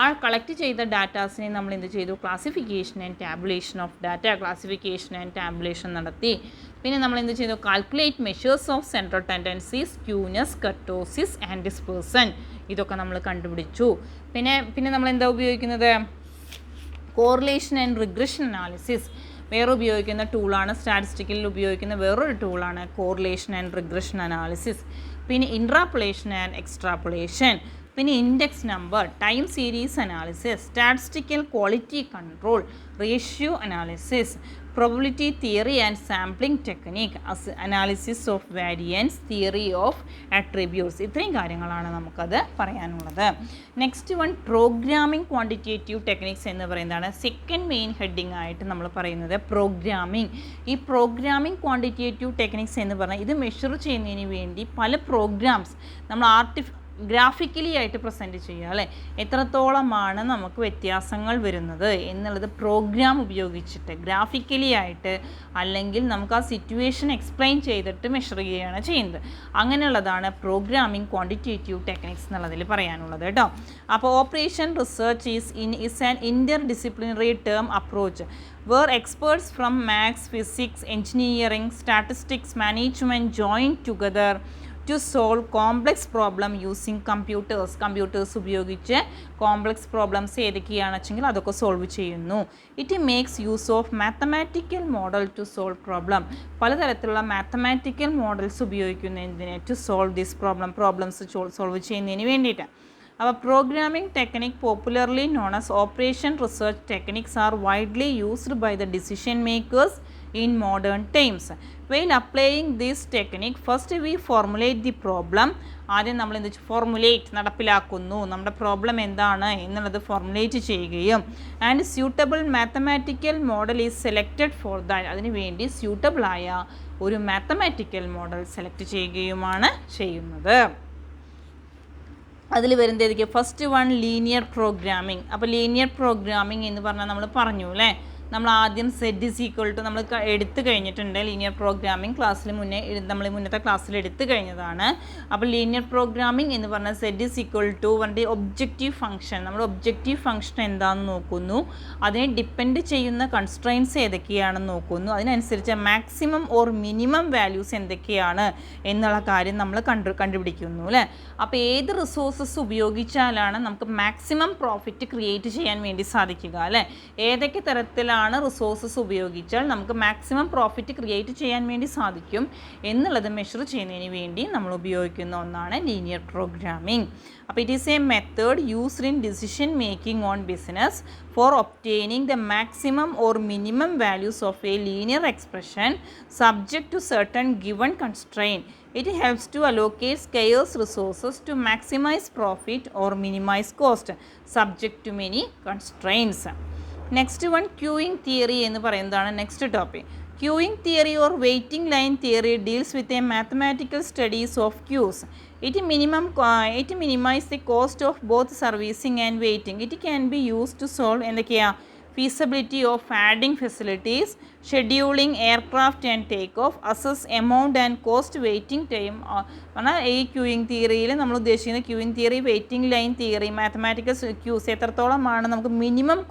ആ കളക്ട് ചെയ്ത ഡാറ്റാസിനെ നമ്മൾ എന്ത് ചെയ്തു? Classification and tabulation of data, classification and tabulation നടത്തി. പിന്നെ നമ്മൾ എന്ത് ചെയ്തു? Calculate measures of central tendencies, skewness, kurtosis and dispersion. ഇതൊക്കെ നമ്മൾ കണ്ടുപിടിച്ചു. പിന്നെ നമ്മൾ എന്താ ഉപയോഗിക്കുന്നത്? കോറിലേഷൻ ആൻഡ് റിഗ്രഷൻ അനാലിസിസ് വേറെ ഉപയോഗിക്കുന്ന ടൂളാണ്. സ്റ്റാറ്റിസ്റ്റിക്കലിൽ ഉപയോഗിക്കുന്ന വേറൊരു ടൂളാണ് കോറിലേഷൻ ആൻഡ് റിഗ്രഷൻ അനാലിസിസ്. പിന്നെ ഇൻട്രാപ്പൊളേഷൻ ആൻഡ് എക്സ്ട്രാപ്പൊളേഷൻ, പിന്നെ index number, time series analysis, statistical quality control, ratio analysis, probability theory and sampling technique, analysis of variance, theory of attributes. ഇത്രയും കാര്യങ്ങളാണ് നമുക്കത് പറയാനുള്ളത്. Next one programming quantitative techniques എന്ന് പറയുന്നതാണ് second main heading ആയിട്ട് നമ്മൾ പറയുന്നത്. പ്രോഗ്രാമിംഗ്, ഈ പ്രോഗ്രാമിംഗ് ക്വാണ്ടിറ്റേറ്റീവ് ടെക്നിക്സ് എന്ന് പറഞ്ഞാൽ ഇത് മെഷർ ചെയ്യുന്നതിന് വേണ്ടി പല പ്രോഗ്രാംസ് നമ്മൾ ഗ്രാഫിക്കലി ആയിട്ട് പ്രസൻറ്റ് ചെയ്യുക അല്ലേ. എത്രത്തോളമാണ് നമുക്ക് വ്യത്യാസങ്ങൾ വരുന്നത് എന്നുള്ളത് പ്രോഗ്രാം ഉപയോഗിച്ചിട്ട് ഗ്രാഫിക്കലി ആയിട്ട് അല്ലെങ്കിൽ നമുക്ക് ആ സിറ്റുവേഷൻ എക്സ്പ്ലെയിൻ ചെയ്തിട്ട് മെഷർ ചെയ്യുകയാണ് ചെയ്യുന്നത്. അങ്ങനെയുള്ളതാണ് പ്രോഗ്രാമിംഗ് ക്വാണ്ടിറ്റേറ്റീവ് ടെക്നിക്സ് എന്നുള്ളതിൽ പറയാനുള്ളത് കേട്ടോ. അപ്പോൾ operation research is an inter disciplinary term approach where experts from maths, physics, engineering, statistics, management join together to solve complex problem using computers ഉപയോഗിച്ച് കോംപ്ലക്സ് പ്രോബ്ലംസ് ഏതൊക്കെയാണെന്ന് വെച്ചെങ്കിൽ അതൊക്കെ സോൾവ് ചെയ്യുന്നു. It makes use of mathematical model to solve problem. പലതരത്തിലുള്ള mathematical models ഉപയോഗിക്കുന്നതിന് to solve this problems solve ചെയ്യുന്നതിന് വേണ്ടിയിട്ട്. അപ്പോൾ programming technique popularly known as operation research techniques are widely used by the decision makers in modern times. While applying this technique, first we formulate the problem. ആദ്യം നമ്മൾ എന്ത് formulate നടപ്പിലാക്കുന്നു, നമ്മുടെ problem എന്താണ് എന്നുള്ളത് ഫോർമുലേറ്റ് ചെയ്യുകയും and suitable mathematical model is selected for that. അതിന് വേണ്ടി സ്യൂട്ടബിളായ ഒരു മാത്തമാറ്റിക്കൽ മോഡൽ സെലക്ട് ചെയ്യുകയുമാണ് ചെയ്യുന്നത്. അതിൽ വരുന്നത് ഫസ്റ്റ് വൺ ലീനിയർ പ്രോഗ്രാമിംഗ്. അപ്പോൾ ലീനിയർ പ്രോഗ്രാമിംഗ് എന്ന് പറഞ്ഞാൽ നമ്മൾ പറഞ്ഞു അല്ലേ, നമ്മൾ ആദ്യം സെറ്റ് ഈസ് ഈക്വൽ ടു നമ്മൾ എടുത്തു കഴിഞ്ഞിട്ടുണ്ട്. ലീനിയർ പ്രോഗ്രാമിംഗ് ക്ലാസ്സിൽ നമ്മൾ മുന്നത്തെ ക്ലാസ്സിൽ എടുത്തു കഴിഞ്ഞതാണ്. അപ്പോൾ ലീനിയർ പ്രോഗ്രാമിംഗ് എന്ന് പറഞ്ഞാൽ സെറ്റ് ഈസ് ഈക്വൽ ടു വണ്ടി ഒബ്ജക്റ്റീവ് ഫംഗ്ഷൻ. നമ്മൾ ഒബ്ജക്റ്റീവ് ഫംഗ്ഷൻ എന്താണെന്ന് നോക്കുന്നു, അതിനെ ഡിപ്പെൻഡ് ചെയ്യുന്ന കൺസ്ട്രെയിൻസ് ഏതൊക്കെയാണെന്ന് നോക്കുന്നു, അതിനനുസരിച്ച് മാക്സിമം ഓർ മിനിമം വാല്യൂസ് എന്തൊക്കെയാണ് എന്നുള്ള കാര്യം നമ്മൾ കണ്ടുപിടിക്കുന്നു അല്ലേ. അപ്പോൾ ഏത് റിസോഴ്സസ് ഉപയോഗിച്ചാലാണ് നമുക്ക് മാക്സിമം പ്രോഫിറ്റ് ക്രിയേറ്റ് ചെയ്യാൻ വേണ്ടി സാധിക്കുക അല്ലേ, ഏതൊക്കെ തരത്തിലാണ് റിസോഴ്സസ് ഉപയോഗിച്ചാൽ നമുക്ക് മാക്സിമം പ്രോഫിറ്റ് ക്രിയേറ്റ് ചെയ്യാൻ വേണ്ടി സാധിക്കും എന്നുള്ളത് മെഷർ ചെയ്യുന്നതിന് വേണ്ടി നമ്മൾ ഉപയോഗിക്കുന്ന ഒന്നാണ് ലീനിയർ പ്രോഗ്രാമിംഗ്. അപ്പോൾ it is a method used in decision making on business for obtaining the maximum or minimum values of a linear expression subject to certain given constrain. It helps to allocate scarce resources to maximize profit or minimize cost subject to many constraints. Next one, queuing theory എന്ന് പറയുന്നതാണ് next topic. Queuing theory or waiting line theory deals with a mathematical studies of queues. It minimizes the cost of both servicing and waiting. It can be used to solve എന്തൊക്കെയാണ് feasibility of adding facilities, scheduling aircraft and takeoff, assess amount and cost, waiting time. പറഞ്ഞാൽ ഈ queuing തിയറിയിൽ നമ്മൾ ഉദ്ദേശിക്കുന്ന queueing theory, waiting line theory, mathematical queues എത്രത്തോളമാണ് നമുക്ക് minimum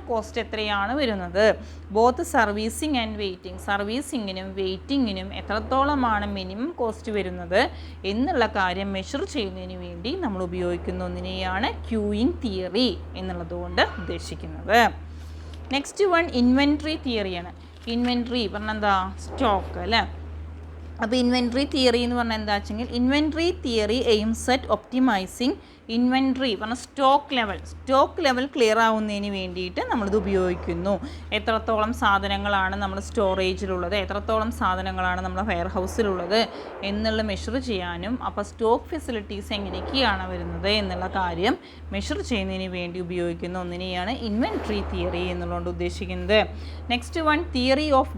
cost എത്രയാണ് വരുന്നത്, ബോത്ത് സർവീസിങ് ആൻഡ് വെയിറ്റിംഗ്, സർവീസിങ്ങിനും വെയിറ്റിങ്ങിനും എത്രത്തോളമാണ് മിനിമം കോസ്റ്റ് വരുന്നത് എന്നുള്ള കാര്യം മെഷർ ചെയ്യുന്നതിന് വേണ്ടി നമ്മൾ ഉപയോഗിക്കുന്ന ഒന്നിനെയാണ് ക്യൂയിങ് തിയറി എന്നുള്ളതുകൊണ്ട് ഉദ്ദേശിക്കുന്നത്. നെക്സ്റ്റ് വൺ ഇൻവെൻട്രി തിയറിയാണ്. ഇൻവെൻട്രി പറഞ്ഞാൽ എന്താ, സ്റ്റോക്ക് അല്ലേ. അപ്പോൾ ഇൻവെൻട്രി തിയറി എന്ന് പറഞ്ഞാൽ എന്താ വെച്ചെങ്കിൽ inventory theory aims at optimising inventory പറഞ്ഞാൽ സ്റ്റോക്ക് ലെവൽ ക്ലിയർ ആവുന്നതിന് വേണ്ടിയിട്ട് നമ്മളിത് ഉപയോഗിക്കുന്നു. എത്രത്തോളം സാധനങ്ങളാണ് നമ്മൾ സ്റ്റോറേജിലുള്ളത്, എത്രത്തോളം സാധനങ്ങളാണ് നമ്മുടെ വെയർ ഹൗസിലുള്ളത് എന്നുള്ള മെഷർ ചെയ്യാനും, അപ്പോൾ സ്റ്റോക്ക് ഫെസിലിറ്റീസ് എങ്ങനെയൊക്കെയാണ് വരുന്നത് എന്നുള്ള കാര്യം മെഷർ ചെയ്യുന്നതിന് വേണ്ടി ഉപയോഗിക്കുന്ന ഒന്നിനെയാണ് ഇൻവെൻട്രി തിയറി എന്നുള്ളത് ഉദ്ദേശിക്കുന്നത്. Next one theory of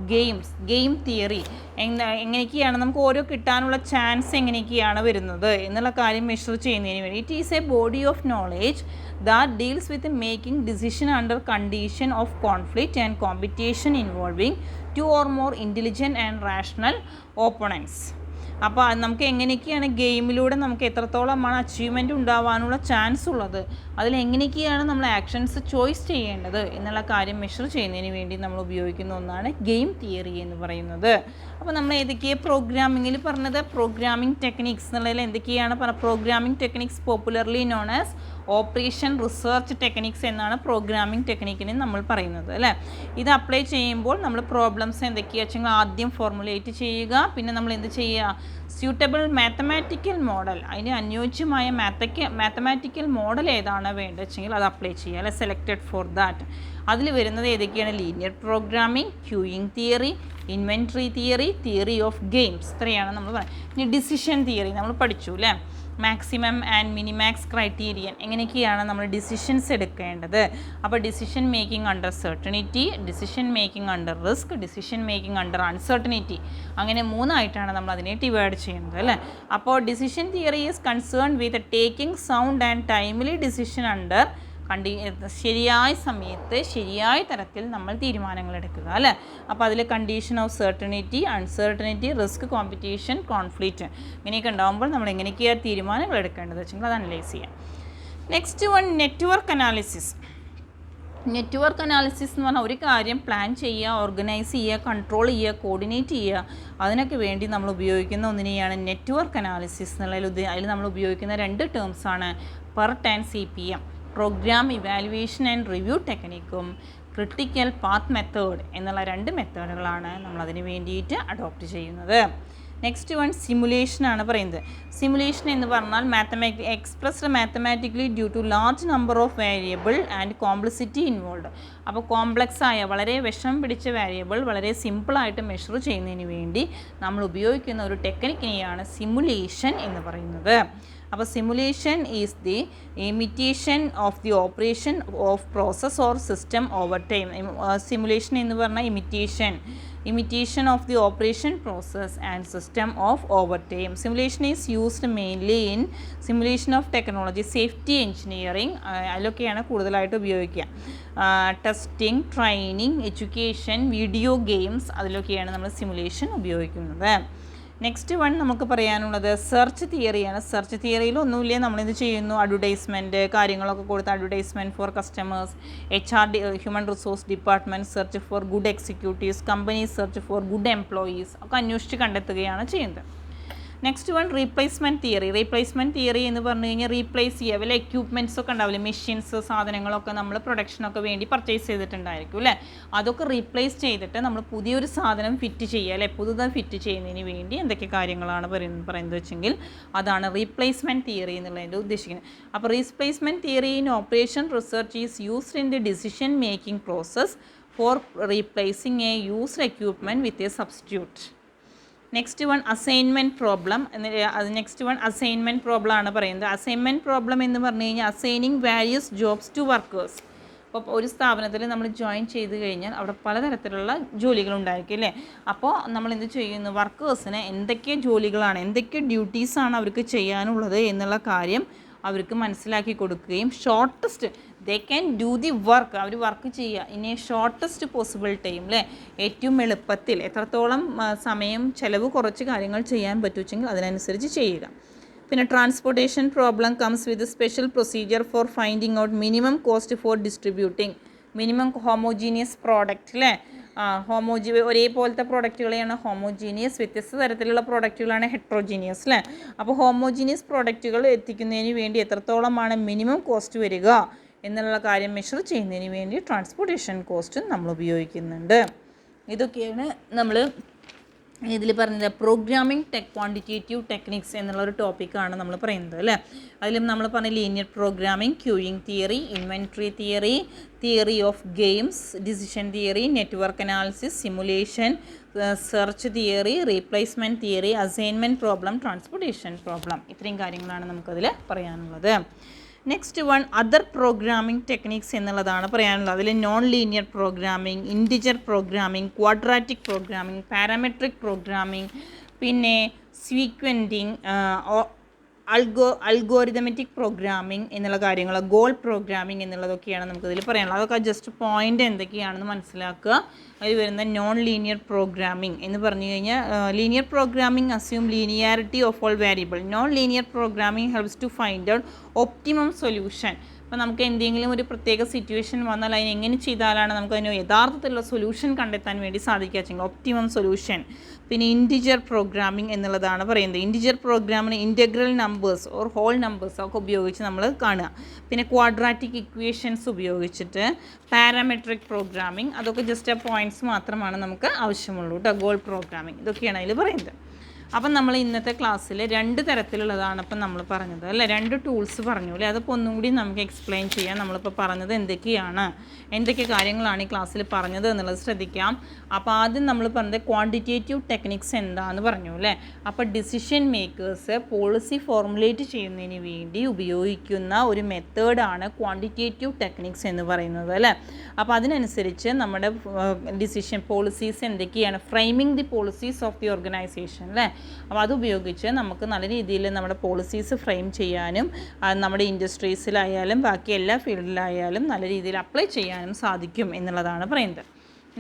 game theory. എങ്ങനെയൊക്കെയാണ് നമുക്ക് ഓരോ കിട്ടാനുള്ള ചാൻസ് എങ്ങനെയൊക്കെയാണ് വരുന്നത് എന്നുള്ള കാര്യം മെഷർ ചെയ്യുന്നതിന് വേണ്ടി. It is A body of knowledge that deals with making decision under condition of conflict and competition involving 2 or more intelligent and rational opponents. അപ്പോൾ നമുക്ക് എങ്ങനെയൊക്കെയാണ് ഗെയിമിലൂടെ നമുക്ക് എത്രത്തോളമാണ് അച്ചീവ്മെൻറ്റ് ഉണ്ടാവാനുള്ള ചാൻസ് ഉള്ളത്, അതിലെങ്ങനെയൊക്കെയാണ് നമ്മൾ ആക്ഷൻസ് ചോയ്സ് ചെയ്യേണ്ടത് എന്നുള്ള കാര്യം മെഷർ ചെയ്യുന്നതിന് വേണ്ടി നമ്മൾ ഉപയോഗിക്കുന്ന ഒന്നാണ് ഗെയിം തിയറി എന്ന് പറയുന്നത്. അപ്പോൾ നമ്മൾ ഏതൊക്കെയാണ് പ്രോഗ്രാമിങ്ങിൽ പറഞ്ഞത്, പ്രോഗ്രാമിംഗ് ടെക്നിക്സ് എന്നുള്ളതിൽ എന്തൊക്കെയാണ് programming techniques popularly known as operation research techniques എന്നാണ് പ്രോഗ്രാമിംഗ് ടെക്നിക്കിന് നമ്മൾ പറയുന്നത് അല്ലേ. ഇത് അപ്ലൈ ചെയ്യുമ്പോൾ നമ്മൾ പ്രോബ്ലംസ് എന്തൊക്കെയാണെന്ന് വെച്ചാൽ ആദ്യം ഫോർമുലേറ്റ് ചെയ്യുക, പിന്നെ നമ്മൾ എന്ത് ചെയ്യുക, സ്യൂട്ടബിൾ മാത്തമാറ്റിക്കൽ മോഡൽ, അതിന് അനുയോജ്യമായ മാത്തമാറ്റിക്കൽ മോഡൽ ഏതാണ് വേണ്ടത് വെച്ചെങ്കിൽ അത് അപ്ലൈ ചെയ്യുക അല്ലെ, സെലക്റ്റഡ് ഫോർ ദാറ്റ്. അതിൽ വരുന്നത് ഏതൊക്കെയാണ്, linear programming, queuing theory, inventory theory, theory of games, ഇത്രയാണ് നമ്മൾ പറയുന്നത്. ഇനി ഡിസിഷൻ തിയറി നമ്മൾ പഠിച്ചു അല്ലേ, മാക്സിമം ആൻഡ് മിനിമാക്സ് ക്രൈറ്റീരിയൻ, എങ്ങനെയൊക്കെയാണ് നമ്മൾ ഡിസിഷൻസ് എടുക്കേണ്ടത്. അപ്പോൾ decision making under certainty, decision making under risk, decision making under uncertainty, അങ്ങനെ 3 ആയിട്ടാണ് നമ്മൾ അതിനെ ഡിവൈഡ് ചെയ്യുന്നത് അല്ലേ. അപ്പോൾ decision theory is concern with taking sound and timely decision under ശരിയായ സമയത്ത് ശരിയായ തരത്തിൽ നമ്മൾ തീരുമാനങ്ങൾ എടുക്കുക അല്ലേ. അപ്പോൾ അതിൽ condition of certainty, uncertainty, risk, competition, conflict ഇങ്ങനെയൊക്കെ ഉണ്ടാകുമ്പോൾ നമ്മൾ എങ്ങനെയൊക്കെയാണ് തീരുമാനങ്ങൾ എടുക്കേണ്ടത് വെച്ചെങ്കിൽ അത് അനലൈസ് ചെയ്യാം. Next one network analysis. Network analysis എന്ന് പറഞ്ഞാൽ ഒരു കാര്യം പ്ലാൻ ചെയ്യുക, ഓർഗനൈസ് ചെയ്യുക, കൺട്രോൾ ചെയ്യുക, കോർഡിനേറ്റ് ചെയ്യുക, അതിനൊക്കെ വേണ്ടി നമ്മൾ ഉപയോഗിക്കുന്ന ഒന്നിനെയാണ് നെറ്റ്വർക്ക് അനാലിസിസ് എന്നുള്ളതിൽ. അതിൽ നമ്മൾ ഉപയോഗിക്കുന്ന 2 ടേംസാണ് PERT and CPM, program evaluation and review ടെക്നിക്കും ക്രിട്ടിക്കൽ പാത്ത് മെത്തേഡ് എന്നുള്ള 2 മെത്തേഡുകളാണ് നമ്മളതിന് വേണ്ടിയിട്ട് അഡോപ്റ്റ് ചെയ്യുന്നത്. നെക്സ്റ്റ് വൺ സിമുലേഷനാണ് പറയുന്നത്. സിമുലേഷൻ എന്ന് പറഞ്ഞാൽ expressed mathematically due to large number of variable and complexity involve. അപ്പോൾ കോംപ്ലക്സ് ആയ വളരെ വിഷം പിടിച്ച വേരിയബിൾ വളരെ സിമ്പിളായിട്ട് മെഷർ ചെയ്യുന്നതിന് വേണ്ടി നമ്മൾ ഉപയോഗിക്കുന്ന ഒരു ടെക്നിക്കിനെയാണ് സിമുലേഷൻ എന്ന് പറയുന്നത്. അപ്പോൾ simulation is the imitation of the operation of process or system over time. Simulation എന്ന് പറഞ്ഞാൽ imitation of the operation process and system of overtime. Simulation is used mainly in simulation of technology, safety engineering, അതിലൊക്കെയാണ് കൂടുതലായിട്ട് ഉപയോഗിക്കുക. Testing, training, education, video games, അതിലൊക്കെയാണ് നമ്മൾ simulation ഉപയോഗിക്കുന്നത്. Next one നമുക്ക് പറയാനുള്ളത് സെർച്ച് തിയറിയാണ്. സെർച്ച് തിയറിയിൽ ഒന്നുമില്ല, നമ്മളിത് ചെയ്യുന്നു, അഡ്വർടൈസ്മെൻറ്റ് കാര്യങ്ങളൊക്കെ കൊടുത്ത് advertisement four customers, HR human resource department search for good executives, companies search for good employees ഒക്കെ അന്വേഷിച്ച് കണ്ടെത്തുകയാണ് ചെയ്യുന്നത്. Next one replacement theory. Replacement theory എന്ന് പറഞ്ഞു കഴിഞ്ഞാൽ റീപ്ലേസ് ചെയ്യുക, വല്ല എക്യൂപ്മെൻറ്റ്സ് ഒക്കെ ഉണ്ടാവില്ലേ, മെഷീൻസ്, സാധനങ്ങളൊക്കെ നമ്മൾ പ്രൊഡക്ഷനൊക്കെ വേണ്ടി പർച്ചേസ് ചെയ്തിട്ടുണ്ടായിരിക്കും അല്ലേ, അതൊക്കെ റീപ്ലേസ് ചെയ്തിട്ട് നമ്മൾ പുതിയൊരു സാധനം ഫിറ്റ് ചെയ്യുക അല്ലെ, പുതുതായി ഫിറ്റ് ചെയ്യുന്നതിന് വേണ്ടി എന്തൊക്കെ കാര്യങ്ങളാണ് പറയുന്നത് വെച്ചെങ്കിൽ അതാണ് റീപ്ലേസ്മെൻറ്റ് തിയറി എന്നുള്ളതിൻ്റെ ഉദ്ദേശിക്കുന്നത്. അപ്പോൾ replacement theory in operation research is used in the decision making process for replacing a used equipment with a substitute. Next one assignment problem. Next one assignment problem ആണ് പറയുന്നത്. അസൈൻമെൻറ്റ് പ്രോബ്ലം എന്ന് പറഞ്ഞു കഴിഞ്ഞാൽ assigning various jobs to workers. അപ്പോൾ ഒരു സ്ഥാപനത്തിൽ നമ്മൾ join ചെയ്ത് കഴിഞ്ഞാൽ അവിടെ പലതരത്തിലുള്ള ജോലികളുണ്ടായിരിക്കും അല്ലേ. അപ്പോൾ നമ്മൾ എന്ത് ചെയ്യുന്നു, വർക്കേഴ്സിന് എന്തൊക്കെ ജോലികളാണ്, എന്തൊക്കെ ഡ്യൂട്ടീസാണ് അവർക്ക് ചെയ്യാനുള്ളത് എന്നുള്ള കാര്യം അവർക്ക് മനസ്സിലാക്കി കൊടുക്കുകയും shortest they can do the work, അവർ വർക്ക് ചെയ്യുക in a shortest possible time അല്ലേ, ഏറ്റവും എളുപ്പത്തിൽ എത്രത്തോളം സമയം ചിലവ് കുറച്ച് കാര്യങ്ങൾ ചെയ്യാൻ പറ്റുമെങ്കിൽ അതിനനുസരിച്ച് ചെയ്യുക. പിന്നെ transportation problem comes with special procedure for finding out minimum cost for distributing minimum homogeneous product അല്ലേ. ഒരേപോലത്തെ പ്രോഡക്റ്റുകളെയാണ് ഹോമോജീനിയസ്, വ്യത്യസ്ത തരത്തിലുള്ള പ്രോഡക്റ്റുകളാണ് ഹെട്രോജീനിയസ് അല്ലേ. അപ്പോൾ ഹോമോജീനിയസ് പ്രോഡക്റ്റുകൾ എത്തിക്കുന്നതിന് വേണ്ടി എത്രത്തോളമാണ് മിനിമം കോസ്റ്റ് വരിക എന്നുള്ള കാര്യം മെഷർ ചെയ്യുന്നതിന് വേണ്ടി ട്രാൻസ്പോർട്ടേഷൻ കോസ്റ്റ് നമ്മൾ ഉപയോഗിക്കുന്നുണ്ട്. ഇതൊക്കെയാണ് നമ്മൾ ഇതിൽ പറഞ്ഞത് പ്രോഗ്രാമിംഗ് ക്വാണ്ടിറ്റേറ്റീവ് ടെക്നിക്സ് എന്നുള്ളൊരു ടോപ്പിക്കാണ് നമ്മൾ പറയുന്നത് അല്ലേ. അതിലും നമ്മൾ പറഞ്ഞ linear programming, queuing theory, inventory theory, theory of games, decision theory, network analysis, simulation, search theory, replacement theory, assignment problem, transportation problem, ഇത്രയും കാര്യങ്ങളാണ് നമുക്കതിൽ പറയാനുള്ളത്. Next one other programming techniques എന്നുള്ളതാണ് പറയാനുള്ളത്. അതിൽ non linear programming, integer programming, quadratic programming, parametric programming, പിന്നെ സീക്വൻറ്റിംഗ്, അൽഗോരിതമെറ്റിക് programming എന്നുള്ള കാര്യങ്ങൾ, ഗോൾ പ്രോഗ്രാമിംഗ് എന്നുള്ളതൊക്കെയാണ് നമുക്കതിൽ പറയാനുള്ളത്. അതൊക്കെ ജസ്റ്റ് പോയിൻ്റ് എന്തൊക്കെയാണെന്ന് മനസ്സിലാക്കുക. അതിൽ വരുന്ന നോൺ ലീനിയർ പ്രോഗ്രാമിംഗ് എന്ന് പറഞ്ഞു കഴിഞ്ഞാൽ linear programming assume linearity of all variable. Non linear programming helps to find out optimum solution. അപ്പോൾ നമുക്ക് എന്തെങ്കിലും ഒരു പ്രത്യേക സിറ്റുവേഷൻ വന്നാൽ അതിന് എങ്ങനെ ചെയ്താലാണ് നമുക്ക് അതിന് യഥാർത്ഥത്തിലുള്ള സൊല്യൂഷൻ കണ്ടെത്താൻ വേണ്ടി സാധിക്കുക വെച്ചെങ്കിൽ ഒപ്റ്റിമം സൊല്യൂഷൻ. പിന്നെ ഇൻറ്റിജർ പ്രോഗ്രാമിംഗ് എന്നുള്ളതാണ് പറയുന്നത്. ഇൻറ്റിജർ പ്രോഗ്രാമിന് integral numbers or whole numbers ഒക്കെ ഉപയോഗിച്ച് നമ്മൾ കാണുക. പിന്നെ ക്വാഡ്രാറ്റിക് ഇക്വേഷൻസ് ഉപയോഗിച്ചിട്ട്, പാരാമെട്രിക് പ്രോഗ്രാമിംഗ്, അതൊക്കെ ജസ്റ്റ് പോയിൻറ്റ്സ് മാത്രമാണ് നമുക്ക് ആവശ്യമുള്ളൂ കേട്ടോ. ഗോൾ പ്രോഗ്രാമിംഗ്, ഇതൊക്കെയാണ് അതിൽ പറയുന്നത്. അപ്പം നമ്മൾ ഇന്നത്തെ ക്ലാസ്സിൽ 2 തരത്തിലുള്ളതാണ് ഇപ്പം നമ്മൾ പറഞ്ഞത് അല്ലേ. 2 ടൂൾസ് പറഞ്ഞു അല്ലേ. അതിപ്പോൾ ഒന്നും കൂടി നമുക്ക് എക്സ്പ്ലെയിൻ ചെയ്യാം. നമ്മളിപ്പോൾ പറഞ്ഞത് എന്തൊക്കെ കാര്യങ്ങളാണ് ഈ ക്ലാസ്സിൽ പറഞ്ഞത് എന്നുള്ളത് ശ്രദ്ധിക്കാം. അപ്പോൾ ആദ്യം നമ്മൾ പറഞ്ഞത് ക്വാണ്ടിറ്റേറ്റീവ് ടെക്നിക്സ് എന്താണെന്ന് പറഞ്ഞു അല്ലേ. അപ്പോൾ ഡിസിഷൻ മേക്കേഴ്സ് പോളിസി ഫോർമുലേറ്റ് ചെയ്യുന്നതിന് വേണ്ടി ഉപയോഗിക്കുന്ന ഒരു മെത്തേഡാണ് ക്വാണ്ടിറ്റേറ്റീവ് ടെക്നിക്സ് എന്ന് പറയുന്നത് അല്ലേ. അപ്പോൾ അതിനനുസരിച്ച് നമ്മുടെ ഡിസിഷൻ പോളിസീസ് എന്തൊക്കെയാണ്, framing the policies of the organisation അല്ലേ. അപ്പോൾ അതുപയോഗിച്ച് നമുക്ക് നല്ല രീതിയിൽ നമ്മുടെ പോളിസീസ് ഫ്രെയിം ചെയ്യാനും നമ്മുടെ ഇൻഡസ്ട്രീസിലായാലും ബാക്കി എല്ലാ ഫീൽഡിലായാലും നല്ല രീതിയിൽ അപ്ലൈ ചെയ്യാനും സാധിക്കും എന്നുള്ളതാണ് പറയുന്നത്.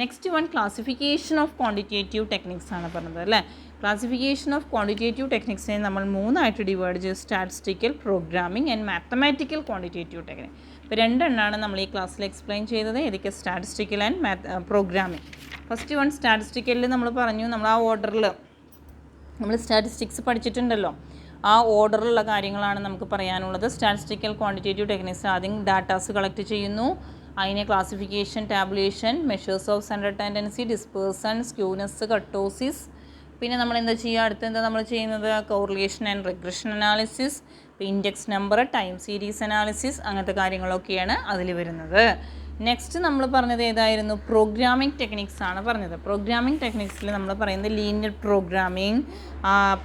Next one classification of quantitative techniques ആണ് പറഞ്ഞത് അല്ലേ. ക്ലാസിഫിക്കേഷൻ ഓഫ് ക്വാണ്ടിറ്റേറ്റീവ് ടെക്നിക്സിനെ നമ്മൾ 3 ഡിവൈഡ് ചെയ്ത് statistical, programming and mathematical quantitative technique. ഇപ്പോൾ 2 എണ്ണമാണ് നമ്മൾ ഈ ക്ലാസ്സിൽ എക്സ്പ്ലെയിൻ ചെയ്തത്. ഏതൊക്കെ statistical and programming. First one സ്റ്റാറ്റിസ്റ്റിക്കലിൽ നമ്മൾ പറഞ്ഞു, നമ്മൾ ആ ഓർഡറിൽ നമ്മൾ സ്റ്റാറ്റിസ്റ്റിക്സ് പഠിച്ചിട്ടുണ്ടല്ലോ, ആ ഓർഡറിലുള്ള കാര്യങ്ങളാണ് നമുക്ക് പറയാനുള്ളത്. സ്റ്റാറ്റിസ്റ്റിക്കൽ ക്വാണ്ടിറ്റേറ്റീവ് ടെക്നിക്സ് ആദ്യം ഡാറ്റാസ് കളക്ട് ചെയ്യുന്നു, അതിനെ classification, tabulation, measures of central tendency, dispersion, skewness, kurtosis. പിന്നെ നമ്മൾ എന്താ ചെയ്യുക, അടുത്തെന്താ നമ്മൾ ചെയ്യുന്നത്, correlation and regression analysis, index number, time series analysis, അങ്ങനത്തെ കാര്യങ്ങളൊക്കെയാണ് അതിൽ വരുന്നത്. നെക്സ്റ്റ് നമ്മൾ പറഞ്ഞത് ഏതായിരുന്നു, പ്രോഗ്രാമിംഗ് ടെക്നിക്സ് ആണ് പറഞ്ഞത്. പ്രോഗ്രാമിംഗ് ടെക്നിക്സിൽ നമ്മൾ പറയുന്നത് ലീനിയർ പ്രോഗ്രാമിംഗ്,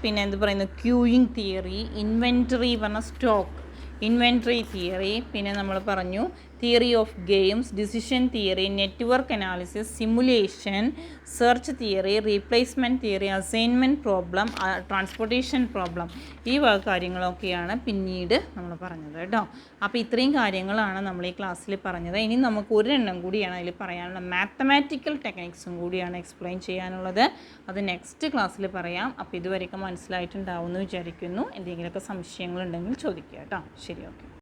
പിന്നെ എന്ത് പറയുന്നത്, ക്യൂയിങ് തിയറി, ഇൻവെൻറ്ററി പറഞ്ഞ സ്റ്റോക്ക്, ഇൻവെൻറ്ററി തിയറി, പിന്നെ നമ്മൾ പറഞ്ഞു theory of games, decision theory, network analysis, simulation, search theory, replacement theory, assignment problem, transportation problem, ഈ കാര്യങ്ങളൊക്കെയാണ് പിന്നീട് നമ്മൾ പറഞ്ഞത് കേട്ടോ. അപ്പോൾ ഇത്രയും കാര്യങ്ങളാണ് നമ്മൾ ഈ ക്ലാസ്സിൽ പറഞ്ഞത്. ഇനി നമുക്ക് ഒരെണ്ണം കൂടിയാണ് അതിൽ പറയാനുള്ള, മാത്തമാറ്റിക്കൽ ടെക്നിക്സും കൂടിയാണ് എക്സ്പ്ലെയിൻ ചെയ്യാനുള്ളത്. അത് നെക്സ്റ്റ് ക്ലാസ്സിൽ പറയാം. അപ്പോൾ ഇതുവരെയൊക്കെ മനസ്സിലായിട്ടുണ്ടാവുമെന്ന് വിചാരിക്കുന്നു. എന്തെങ്കിലുമൊക്കെ സംശയങ്ങളുണ്ടെങ്കിൽ ചോദിക്കുക കേട്ടോ. ശരി, ഓക്കെ.